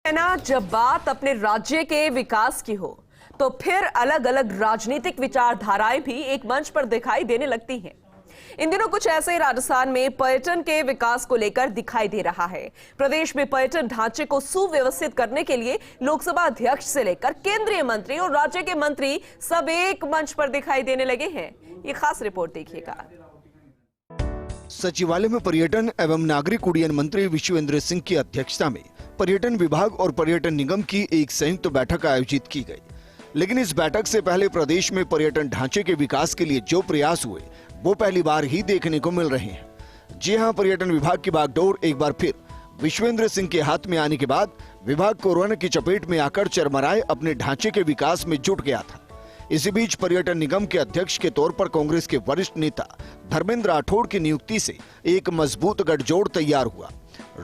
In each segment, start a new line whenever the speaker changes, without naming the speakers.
है ना, जब बात अपने राज्य के विकास की हो तो फिर अलग अलग राजनीतिक विचारधाराएं भी एक मंच पर दिखाई देने लगती हैं। इन दिनों कुछ ऐसे राजस्थान में पर्यटन के विकास को लेकर दिखाई दे रहा है। प्रदेश में पर्यटन ढांचे को सुव्यवस्थित करने के लिए लोकसभा अध्यक्ष से लेकर केंद्रीय मंत्री और राज्य के मंत्री सब एक मंच पर दिखाई देने लगे हैं। ये खास रिपोर्ट देखिएगा।
सचिवालय में पर्यटन एवं नागरिक उड्डयन मंत्री विश्वेंद्र सिंह की अध्यक्षता में पर्यटन विभाग और पर्यटन निगम की एक संयुक्त बैठक आयोजित की गई। लेकिन इस बैठक से पहले प्रदेश में पर्यटन ढांचे के विकास के लिए जो प्रयास हुए वो पहली बार ही देखने को मिल रहे हैं। जी हां, पर्यटन विभाग की बागडोर एक बार फिर विश्वेंद्र सिंह के हाथ में आने के बाद विभाग कोरोना की चपेट में आकर चरमराए अपने ढांचे के विकास में जुट गया था। इसी बीच पर्यटन निगम के अध्यक्ष के तौर पर कांग्रेस के वरिष्ठ नेता धर्मेंद्र राठौड़ की नियुक्ति से एक मजबूत गठजोड़ तैयार हुआ।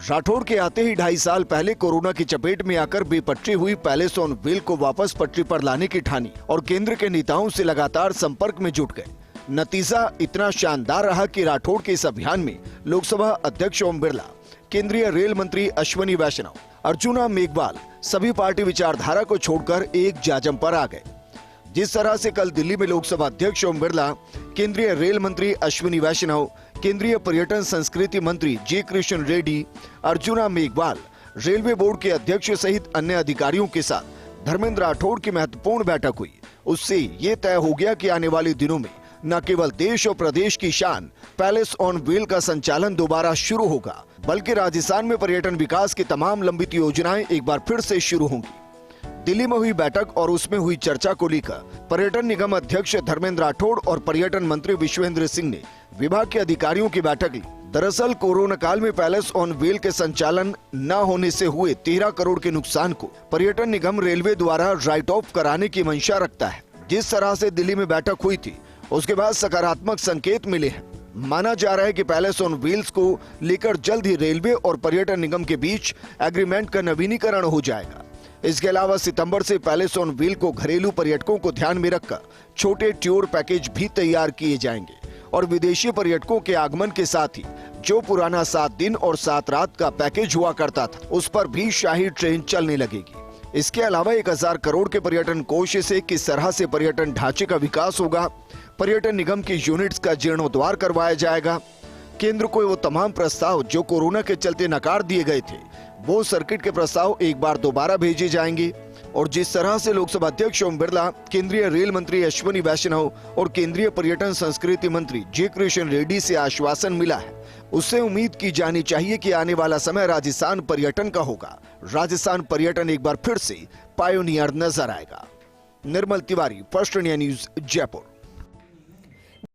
राठौड़ के आते ही 2.5 साल पहले कोरोना की चपेट में आकर बेपटरी हुई पैलेस ऑन व्हील को वापस पटरी पर लाने की ठानी और केंद्र के नेताओं से लगातार संपर्क में जुट गए। नतीजा इतना शानदार रहा कि राठौड़ के इस अभियान में लोकसभा अध्यक्ष ओम बिरला, केंद्रीय रेल मंत्री अश्विनी वैष्णव, अर्जुना मेघवाल सभी पार्टी विचारधारा को छोड़कर एक जाजम पर आ गए। जिस तरह से कल दिल्ली में लोकसभा अध्यक्ष ओम बिरला, केंद्रीय रेल मंत्री अश्विनी वैष्णव, केंद्रीय पर्यटन संस्कृति मंत्री जे कृष्ण रेड्डी, अर्जुना मेघवाल, रेलवे बोर्ड के अध्यक्ष सहित अन्य अधिकारियों के साथ धर्मेंद्र राठौड़ की महत्वपूर्ण बैठक हुई, उससे ये तय हो गया कि आने वाले दिनों में न केवल देश और प्रदेश की शान पैलेस ऑन व्हील का संचालन दोबारा शुरू होगा, बल्कि राजस्थान में पर्यटन विकास की तमाम लंबित योजनाएं एक बार फिर से शुरू होंगी। दिल्ली में हुई बैठक और उसमें हुई चर्चा को लेकर पर्यटन निगम अध्यक्ष धर्मेंद्र राठौड़ और पर्यटन मंत्री विश्वेंद्र सिंह ने विभाग के अधिकारियों की बैठक ली। दरअसल कोरोना काल में पैलेस ऑन व्हील के संचालन न होने से हुए 13 करोड़ के नुकसान को पर्यटन निगम रेलवे द्वारा राइट ऑफ कराने की मंशा रखता है। जिस तरह से दिल्ली में बैठक हुई थी उसके बाद सकारात्मक संकेत मिले हैं। माना जा रहा है कि पैलेस ऑन व्हील्स को लेकर जल्द ही रेलवे और पर्यटन निगम के बीच एग्रीमेंट का नवीनीकरण हो जाएगा। इसके अलावा सितंबर से पैलेस ऑन व्हील को घरेलू पर्यटकों को ध्यान में रखकर छोटे टूर पैकेज भी तैयार किए जाएंगे और विदेशी पर्यटकों के आगमन के साथ ही जो पुराना 7 दिन और 7 रात का पैकेज हुआ करता था उस पर भी शाही ट्रेन चलने लगेगी। इसके अलावा 1000 करोड़ के पर्यटन कोष से किस तरह से पर्यटन ढांचे का विकास होगा, पर्यटन निगम की यूनिट्स का जीर्णोद्धार करवाया जाएगा, केंद्र को वो तमाम प्रस्ताव जो कोरोना के चलते नकार दिए गए थे वो सर्किट के प्रस्ताव एक बार दोबारा भेजे जाएंगे। और जिस तरह से लोकसभा अध्यक्ष ओम बिरला, केंद्रीय रेल मंत्री अश्विनी वैष्णव और केंद्रीय पर्यटन संस्कृति मंत्री जे कृष्ण रेड्डी से आश्वासन मिला है, उससे उम्मीद की जानी चाहिए कि आने वाला समय राजस्थान पर्यटन का होगा। राजस्थान पर्यटन एक बार फिर से पायोनियर नजर आएगा। Nirmal Tiwari, first India news, Jaipur.